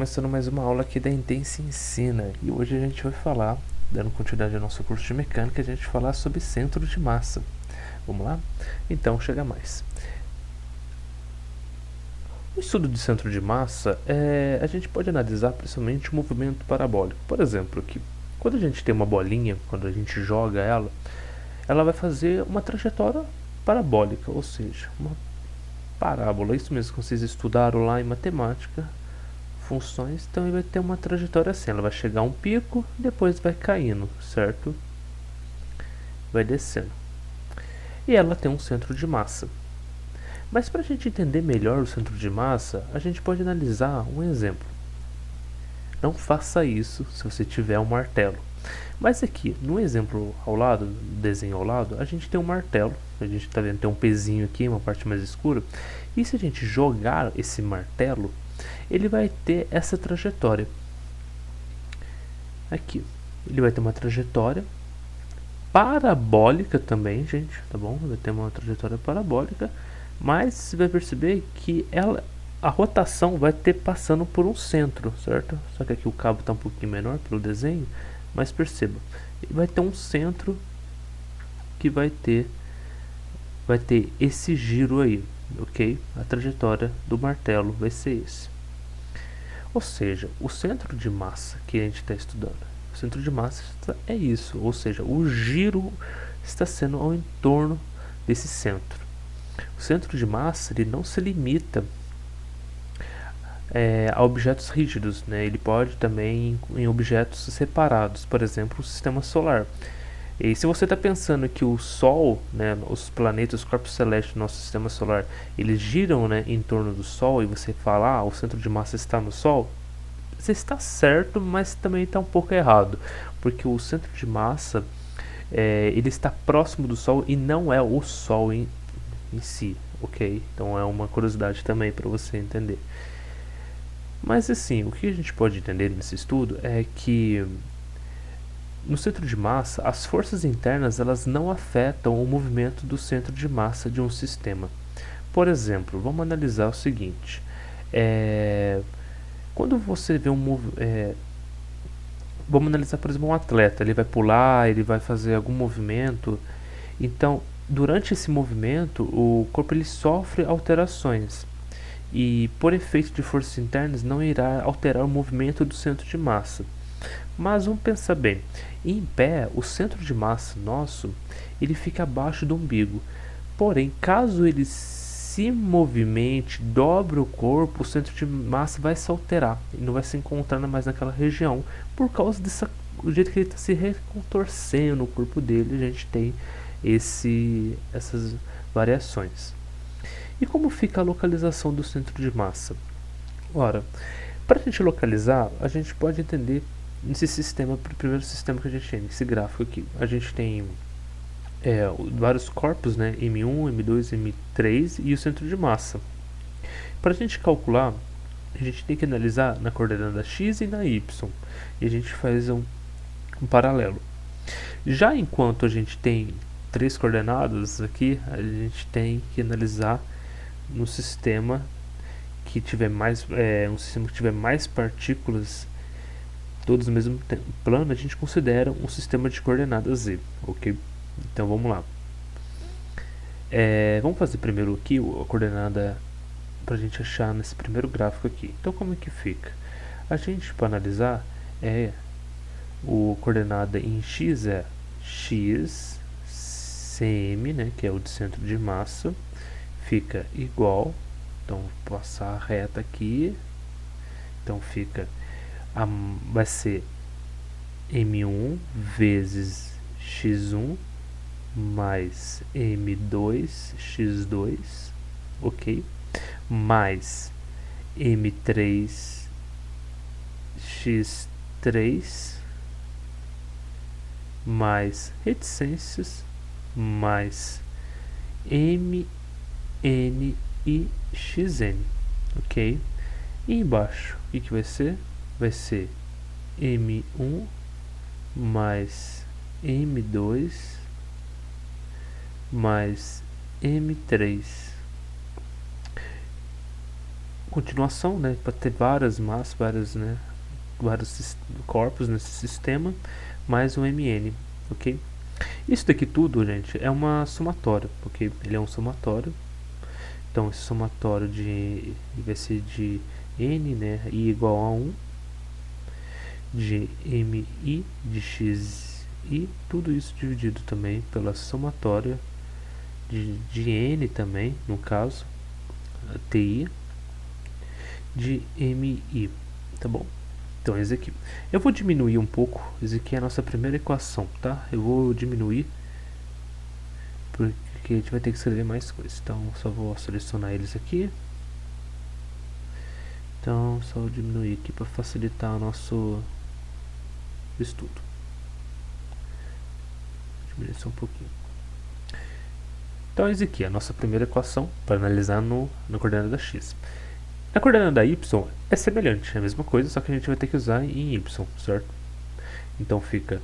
começando mais uma aula aqui da Intense Ensina, e hoje a gente vai falar, dando continuidade ao nosso curso de mecânica, a gente vai falar sobre centro de massa. Vamos lá? Então, chega mais. O estudo de centro de massa, a gente pode analisar principalmente o movimento parabólico. Por exemplo, aqui, quando a gente tem uma bolinha, quando a gente joga ela vai fazer uma trajetória parabólica, ou seja, uma parábola. Isso mesmo que vocês estudaram lá em matemática, funções, então ele vai ter uma trajetória assim, ela vai chegar a um pico, depois vai caindo, certo? Vai descendo. E ela tem um centro de massa. Mas para a gente entender melhor o centro de massa, a gente pode analisar um exemplo. Não faça isso se você tiver um martelo. Mas aqui, no exemplo ao lado, no desenho ao lado, a gente tem um martelo. A gente está vendo, tem um pezinho aqui, uma parte mais escura. E se a gente jogar esse martelo, ele vai ter essa trajetória. Aqui, ele vai ter uma trajetória parabólica também, gente, tá bom? Vai ter uma trajetória parabólica, mas você vai perceber que a rotação vai ter passando por um centro, certo? Só que aqui o cabo está um pouquinho menor pelo desenho, mas perceba, vai ter um centro que vai ter esse giro aí, ok? A trajetória do martelo vai ser esse. Ou seja, o centro de massa que a gente está estudando, o centro de massa é isso, ou seja, o giro está sendo ao entorno desse centro. O centro de massa ele não se limita a objetos rígidos, né? Ele pode também em objetos separados, por exemplo, o sistema solar. E se você está pensando que o Sol, né, os planetas, os corpos celestes do nosso sistema solar, eles giram, né, em torno do Sol, e você fala, o centro de massa está no Sol, você está certo, mas também está um pouco errado, porque o centro de massa ele está próximo do Sol e não é o Sol em si, ok? Então é uma curiosidade também para você entender. Mas assim, o que a gente pode entender nesse estudo é que no centro de massa, as forças internas elas não afetam o movimento do centro de massa de um sistema. Por exemplo, vamos analisar o seguinte: quando você vê vamos analisar, por exemplo, um atleta, ele vai pular, ele vai fazer algum movimento, então durante esse movimento o corpo ele sofre alterações e por efeito de forças internas não irá alterar o movimento do centro de massa. Mas vamos pensar bem, em pé o centro de massa nosso ele fica abaixo do umbigo, porém caso ele se movimente, dobre o corpo, o centro de massa vai se alterar e não vai se encontrar mais naquela região por causa do jeito que ele está se recontorcendo o corpo dele. A gente tem essas variações. E como fica a localização do centro de massa? Ora, para a gente localizar, a gente pode entender nesse sistema, o primeiro sistema que a gente tem, nesse gráfico aqui. A gente tem vários corpos, né, M1, M2, M3 e o centro de massa. Para a gente calcular, a gente tem que analisar na coordenada X e na Y. E a gente faz um paralelo. Já enquanto a gente tem três coordenadas aqui, a gente tem que analisar no sistema que tiver mais um sistema que tiver mais partículas todos no mesmo plano, a gente considera um sistema de coordenadas Z, ok? Então vamos lá. Vamos fazer primeiro aqui a coordenada para a gente achar nesse primeiro gráfico aqui. Então como é que fica? A gente, para analisar, o coordenada em X é X cm, né, que é o de centro de massa, fica igual, então vou passar a reta aqui, então fica, vai ser M1 vezes X1 mais M2 X2, ok? Mais M3 X3 mais reticências mais MN e XN, ok? E embaixo, o que vai ser? Vai ser M1 mais M2 mais M3. continuação, né, para ter várias massas, vários corpos nesse sistema, mais um MN, ok? Isso daqui tudo, gente, é uma somatória, porque ele é um somatório. Então esse somatório vai ser de N, né, I igual a 1, de MI de XI, tudo isso dividido também pela somatória de N também, no caso, TI, de MI, tá bom? Então esse aqui, eu vou diminuir um pouco, esse aqui é a nossa primeira equação, tá? Eu vou diminuir, porque a gente vai ter que escrever mais coisas, então só vou selecionar eles aqui. Então só vou diminuir aqui para facilitar o nosso estudo. Diminuir só um pouquinho. Então esse aqui é a nossa primeira equação para analisar na coordenada x. A coordenada y é semelhante, é a mesma coisa, só que a gente vai ter que usar em y, certo? Então fica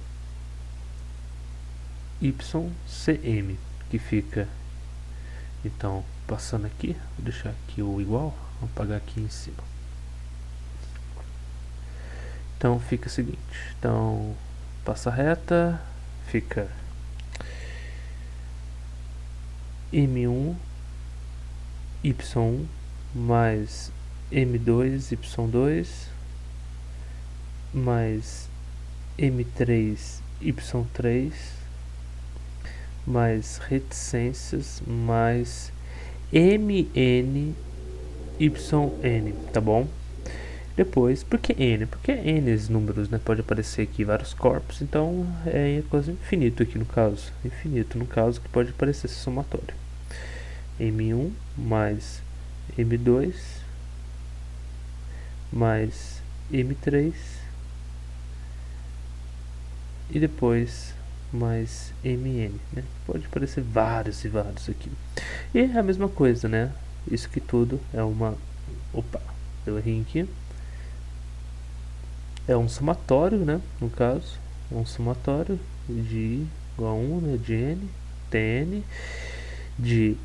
ycm, que fica, então, passando aqui, vou deixar aqui o igual, vou apagar aqui em cima. Então fica o seguinte, então, passa reta, fica m1, y1, mais m2, y2, mais m3, y3, mais reticências, mais mn, yn, tá bom? Depois, por que n? Porque n números, né? Pode aparecer aqui vários corpos, então é quase infinito aqui no caso. Infinito no caso, que pode aparecer esse somatório. M1 mais M2 mais M3 e depois mais MN, né? Pode aparecer vários e vários aqui. E é a mesma coisa, né? Isso que tudo é uma... Opa, eu errei aqui. É um somatório, né? No caso, é um somatório de I igual a 1, né? De N, Tn, de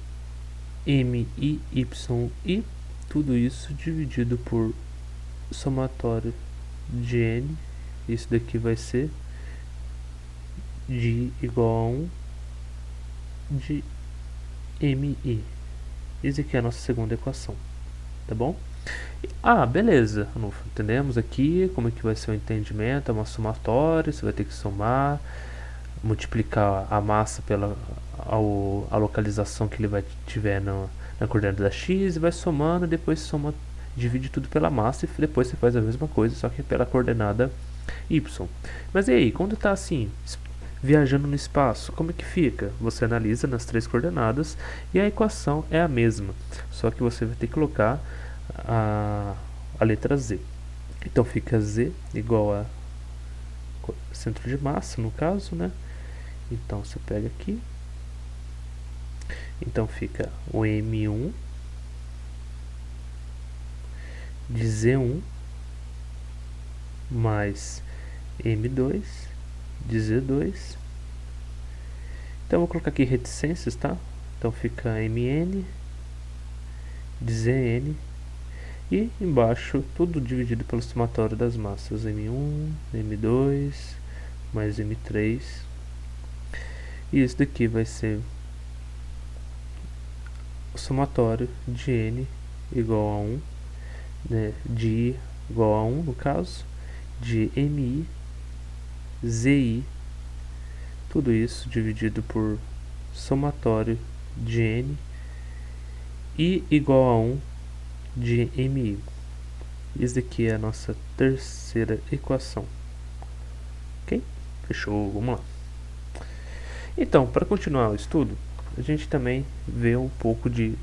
M, I, Y, I, tudo isso dividido por somatório de N. Isso daqui vai ser de I igual a 1 de MI. Isso aqui é a nossa segunda equação, tá bom? Beleza, entendemos aqui como é que vai ser o entendimento, é uma somatória, você vai ter que somar, multiplicar a massa pela a localização que ele vai tiver na coordenada da x, e vai somando, depois soma, divide tudo pela massa, e depois você faz a mesma coisa, só que pela coordenada y. Mas e aí, quando está assim, viajando no espaço, como é que fica? Você analisa nas três coordenadas e a equação é a mesma, só que você vai ter que colocar a letra z. Então fica z igual a centro de massa, no caso, né? Então você pega aqui, então fica o M1 de Z1 mais M2 de Z2. Então eu vou colocar aqui reticências, tá? Então fica MN de ZN e embaixo tudo dividido pelo somatório das massas, M1, M2 mais M3. E isso daqui vai ser o somatório de N igual a 1, né, de I igual a 1 no caso, de MI, ZI, tudo isso dividido por somatório de N, I igual a 1 de MI. Isso daqui é a nossa terceira equação. Ok? Fechou, vamos lá. Então, para continuar o estudo, a gente também vê um pouco de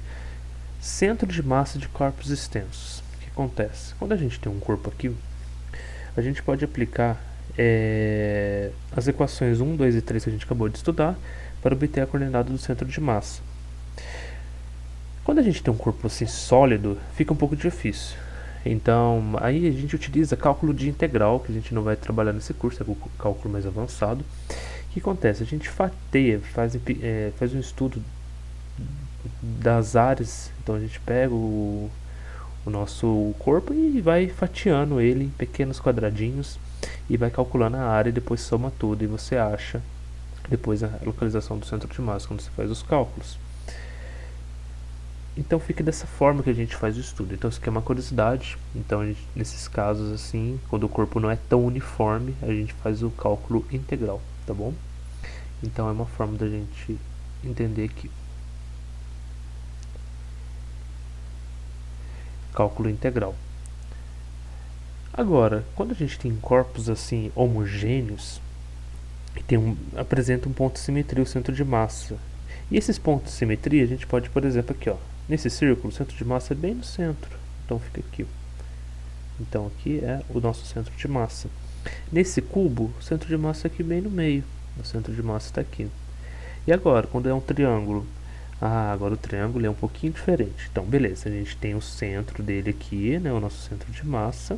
centro de massa de corpos extensos. O que acontece? Quando a gente tem um corpo aqui, a gente pode aplicar as equações 1, 2 e 3 que a gente acabou de estudar para obter a coordenada do centro de massa. Quando a gente tem um corpo assim sólido, fica um pouco difícil. Então, aí a gente utiliza cálculo de integral, que a gente não vai trabalhar nesse curso, é o cálculo mais avançado. O que acontece? A gente fatiia, faz um estudo das áreas. Então a gente pega o o nosso corpo e vai fatiando ele em pequenos quadradinhos e vai calculando a área e depois soma tudo e você acha depois a localização do centro de massa quando você faz os cálculos. Então fica dessa forma que a gente faz o estudo. Então isso aqui é uma curiosidade. Então nesses casos assim, quando o corpo não é tão uniforme, a gente faz o cálculo integral, tá bom? Então é uma forma da gente entender aqui. Cálculo integral. Agora, quando a gente tem corpos assim homogêneos, que apresenta um ponto de simetria, o centro de massa. E esses pontos de simetria a gente pode, por exemplo, aqui, ó, nesse círculo, o centro de massa é bem no centro. Então fica aqui. Então aqui é o nosso centro de massa. Nesse cubo, o centro de massa é aqui bem no meio. O centro de massa está aqui. E agora, quando é um triângulo? Agora o triângulo é um pouquinho diferente. Então, beleza, a gente tem o centro dele aqui, né, o nosso centro de massa.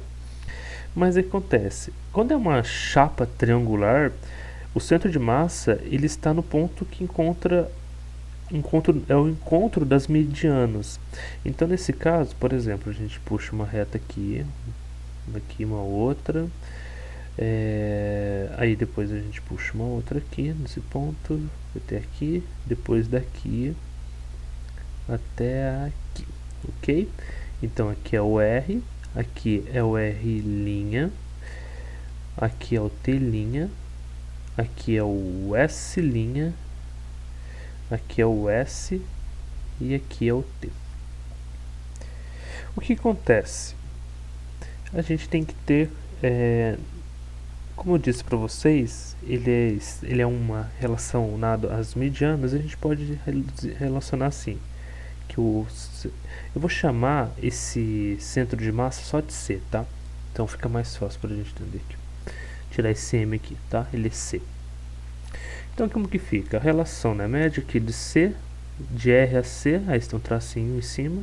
Mas o que acontece? Quando é uma chapa triangular, o centro de massa ele está no ponto que é o encontro das medianas. Então, nesse caso, por exemplo, a gente puxa uma reta aqui uma outra. Aí depois a gente puxa uma outra aqui nesse ponto, até aqui, depois daqui até aqui, ok? Então aqui é o R, aqui é o R', aqui é o T', aqui é o S', aqui é o S e aqui é o T. O que acontece? A gente tem que ter, como eu disse para vocês, ele é uma relacionado às medianas. A gente pode relacionar assim, que eu vou chamar esse centro de massa só de C, tá? Então fica mais fácil para a gente entender aqui. Tirar esse M aqui, tá? Ele é C. Então como que fica? A relação, né? Média aqui de C, de R a C, aí tem um tracinho em cima,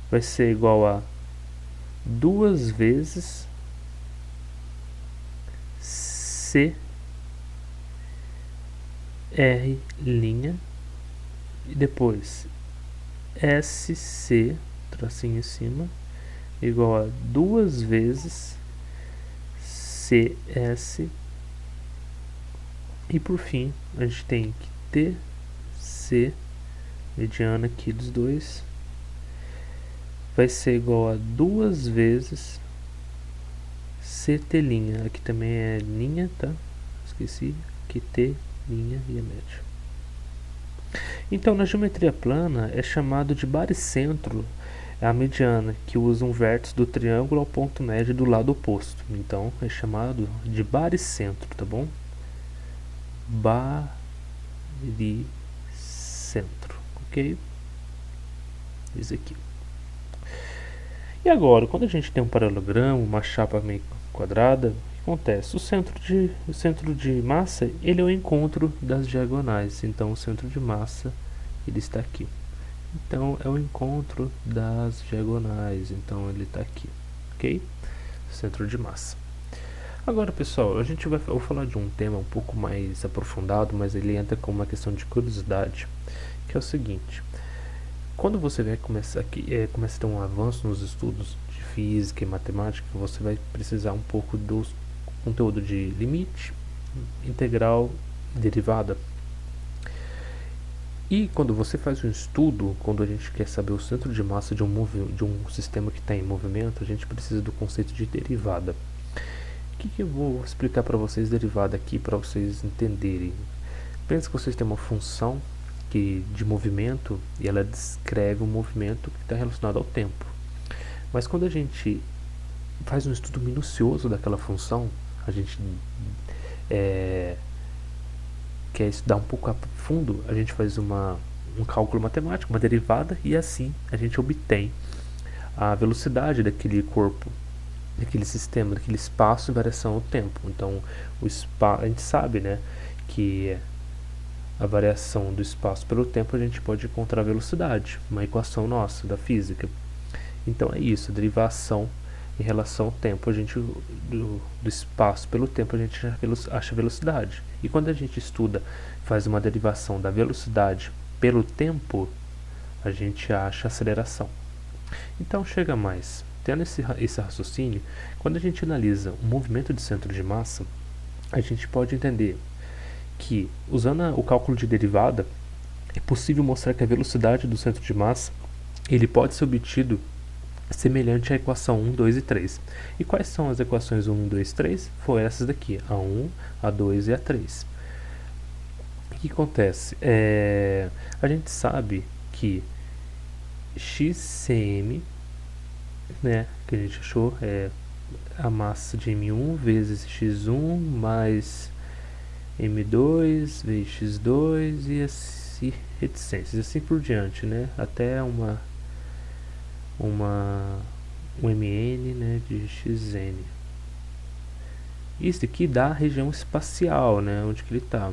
vai ser igual a 2 vezes C R' e depois SC, tracinho em cima, igual a 2 vezes CS. E por fim, a gente tem que TC, mediana aqui dos dois, vai ser igual a 2 vezes CT'. Aqui também é linha, tá? Esqueci. Aqui T', linha e a média. Então, na geometria plana, é chamado de baricentro a mediana, que usa um vértice do triângulo ao ponto médio do lado oposto. Então, é chamado de baricentro, tá bom? Baricentro, ok? Isso aqui. E agora, quando a gente tem um paralelogramo, uma chapa meio quadrada, o que acontece? O centro de massa, ele é o encontro das diagonais. Então, o centro de massa, ele está aqui. Então, é o encontro das diagonais. Então, ele está aqui, ok? Centro de massa. Agora, pessoal, eu vou falar de um tema um pouco mais aprofundado, mas ele entra com uma questão de curiosidade, que é o seguinte: quando você vai começa a ter um avanço nos estudos de física e matemática, você vai precisar um pouco do conteúdo de limite, integral e derivada. E quando você faz um estudo, quando a gente quer saber o centro de massa de um sistema que está em movimento, a gente precisa do conceito de derivada. O que eu vou explicar para vocês derivada aqui para vocês entenderem? Pensa que vocês têm uma função de movimento e ela descreve um movimento que está relacionado ao tempo. Mas quando a gente faz um estudo minucioso daquela função, a gente quer estudar um pouco a fundo, a gente faz um cálculo matemático, uma derivada, e assim a gente obtém a velocidade daquele corpo, daquele sistema, daquele espaço em variação ao tempo. Então, a gente sabe, né, que a variação do espaço pelo tempo a gente pode encontrar a velocidade, uma equação nossa da física. Então é isso, a derivação em relação ao tempo, do espaço pelo tempo a gente acha velocidade. E quando a gente faz uma derivação da velocidade pelo tempo, a gente acha aceleração. Então chega mais. Tendo esse raciocínio, quando a gente analisa o movimento de centro de massa, a gente pode entender que, usando o cálculo de derivada, é possível mostrar que a velocidade do centro de massa ele pode ser obtido semelhante à equação 1, 2 e 3. E quais são as equações 1, 2 e 3? Foram essas daqui, a 1, a 2 e a 3. O que acontece? A gente sabe que xcm, né, que a gente achou, é a massa de M1 vezes x1 mais M2 vezes x2 e assim reticências, assim por diante, né, até um mn, né, de xn. Isso aqui dá a região espacial, né, onde que ele está.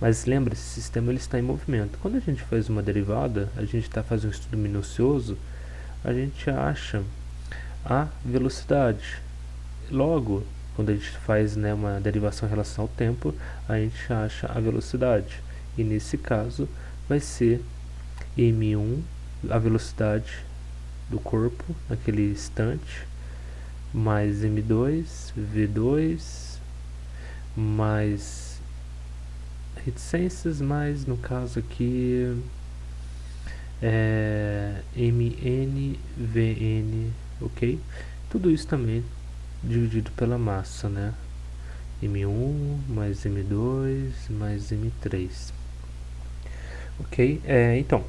Mas lembra, esse sistema ele está em movimento. Quando a gente faz uma derivada, a gente está fazendo um estudo minucioso, a gente acha a velocidade. Logo, quando a gente faz, né, uma derivação em relação ao tempo, a gente acha a velocidade. E nesse caso, vai ser m1, a velocidade do corpo naquele instante, mais m2, v2, mais reticências, mais no caso aqui mn, vn, ok? Tudo isso também dividido pela massa, né? M1 mais M2 mais M3. Ok? Então,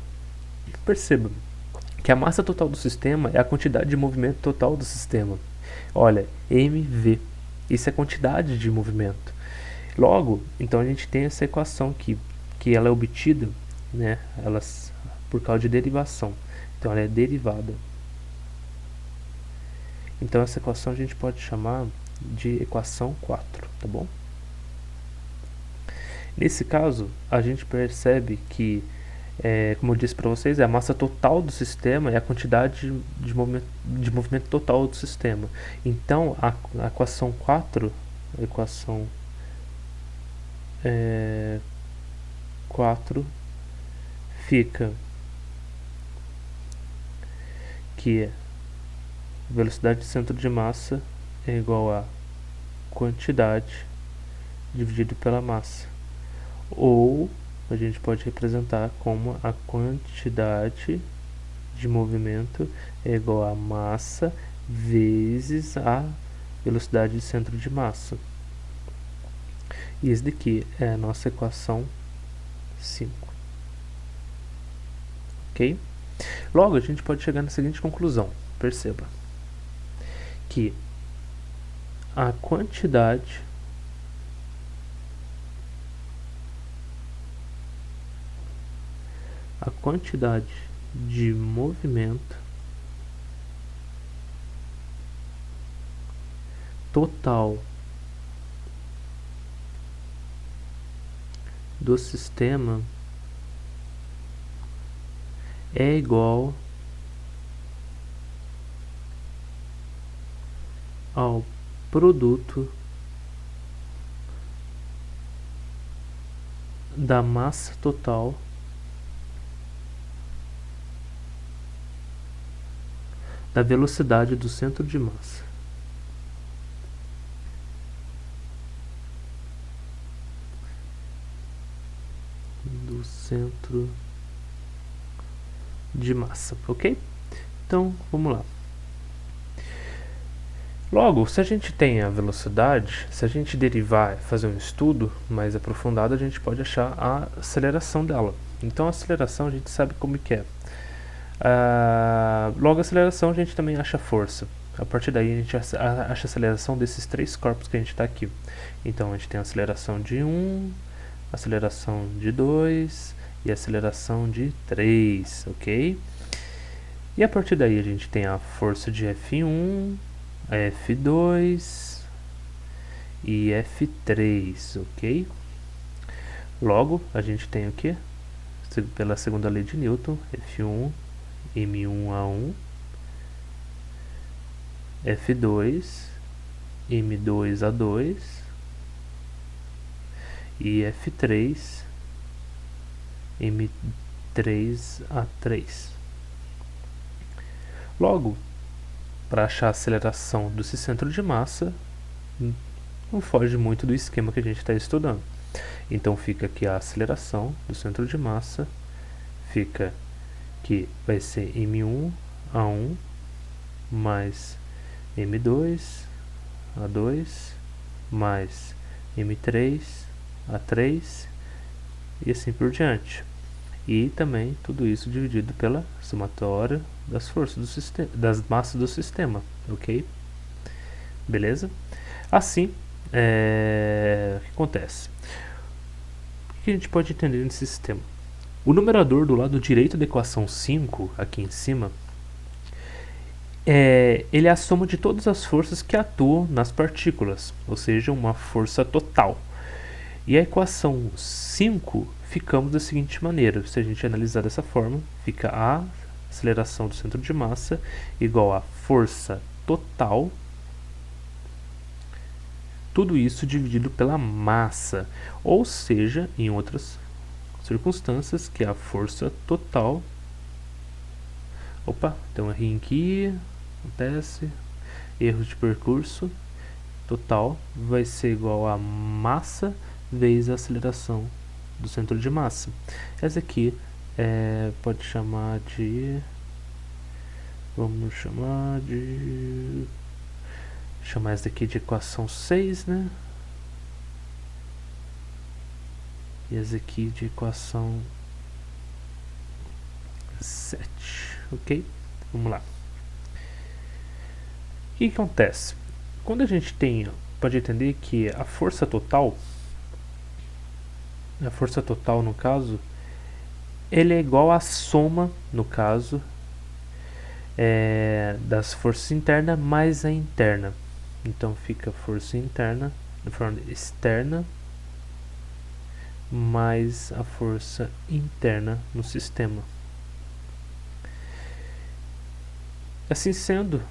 perceba que a massa total do sistema é a quantidade de movimento total do sistema. Olha, mv, isso é a quantidade de movimento. Logo, então a gente tem essa equação que ela é obtida, né, por causa de derivação. Então ela é derivada. Então essa equação a gente pode chamar de equação 4, tá bom? Nesse caso, a gente percebe que, como eu disse para vocês, a massa total do sistema é a quantidade de movimento total do sistema. Então a equação 4, a equação 4 fica que a velocidade de centro de massa é igual a quantidade dividido pela massa. Ou a gente pode representar como a quantidade de movimento é igual a massa vezes a velocidade de centro de massa. E esse daqui é a nossa equação 5. Ok? Logo, a gente pode chegar na seguinte conclusão. Perceba que a quantidade de movimento total do sistema é igual ao produto da massa total da velocidade do centro de massa. Do centro de massa, ok? Então, vamos lá. Logo, se a gente tem a velocidade, se a gente derivar e fazer um estudo mais aprofundado, a gente pode achar a aceleração dela. Então, a aceleração a gente sabe como que é. Logo, a aceleração a gente também acha força. A partir daí, a gente acha a aceleração desses três corpos que a gente está aqui. Então, a gente tem a aceleração de 1, aceleração de 2 e aceleração de 3, ok? E a partir daí, a gente tem a força de F1, F2 e F3, ok? Logo, a gente tem o que? Pela segunda lei de Newton, F1, M1A1, F2, M2A2 e F3, M3A3. Logo, para achar a aceleração desse centro de massa, não foge muito do esquema que a gente está estudando. Então fica aqui a aceleração do centro de massa, fica que vai ser m1a1 mais m2a2 mais m3a3 e assim por diante. E também tudo isso dividido pela somatória das forças do sistema, das massas do sistema, ok? Beleza? Assim, o que acontece? O que a gente pode entender nesse sistema? O numerador do lado direito da equação 5, aqui em cima, ele é a soma de todas as forças que atuam nas partículas, ou seja, uma força total. E a equação 5 ficamos da seguinte maneira: se a gente analisar dessa forma, fica a aceleração do centro de massa igual a força total, tudo isso dividido pela massa, ou seja, em outras circunstâncias, que é a força total. Opa, tem um errinho aqui, acontece, erro de percurso. Total vai ser igual a massa vezes a aceleração do centro de massa. Essa aqui pode chamar de, vamos chamar essa daqui de equação 6, né? E essa aqui de equação 7, ok? Vamos lá. O que acontece? Quando a gente pode entender que a força total no caso, ele é igual à soma, no caso, das forças internas mais a interna. Então fica força interna, de forma externa, mais a força interna no sistema. Assim sendo,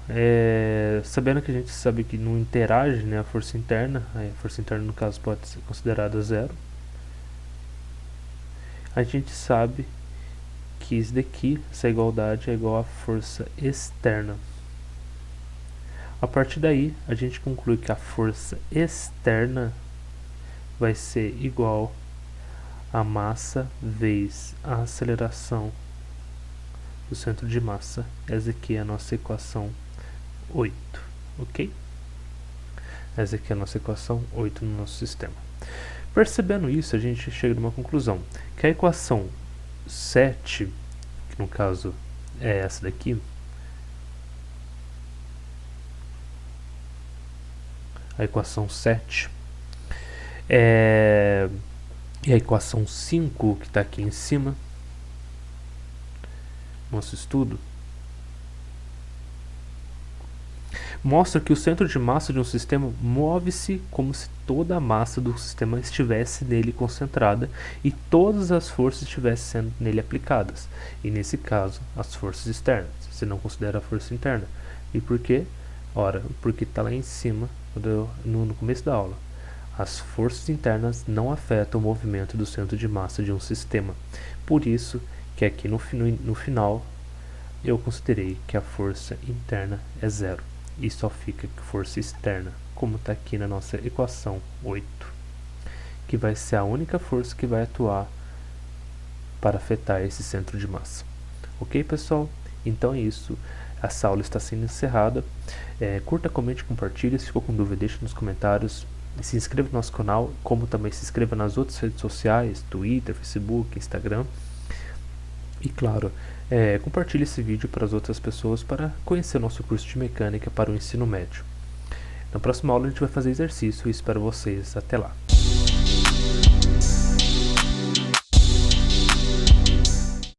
sabendo que a gente sabe que não interage, né, a força interna no caso pode ser considerada zero, a gente sabe que isso daqui, essa igualdade é igual à força externa. A partir daí, a gente conclui que a força externa vai ser igual a massa vezes a aceleração do centro de massa. Essa aqui é a nossa equação 8, ok? Essa aqui é a nossa equação 8 no nosso sistema. Percebendo isso, a gente chega a uma conclusão, que a equação 7, que no caso é essa daqui, a equação 7, e a equação 5, que está aqui em cima, nosso estudo, mostra que o centro de massa de um sistema move-se como se toda a massa do sistema estivesse nele concentrada e todas as forças estivessem sendo nele aplicadas. E nesse caso, as forças externas. Você não considera a força interna. E por quê? Ora, porque está lá em cima, no começo da aula. As forças internas não afetam o movimento do centro de massa de um sistema. Por isso que aqui no final eu considerei que a força interna é zero. E só fica força externa, como está aqui na nossa equação 8, que vai ser a única força que vai atuar para afetar esse centro de massa. Ok, pessoal? Então é isso. Essa aula está sendo encerrada. Curta, comente, compartilhe. Se ficou com dúvida, deixe nos comentários. Se inscreva no nosso canal, como também se inscreva nas outras redes sociais, Twitter, Facebook, Instagram. E claro, compartilhe esse vídeo para as outras pessoas para conhecer o nosso curso de mecânica para o ensino médio. Na próxima aula a gente vai fazer exercício e espero vocês até lá.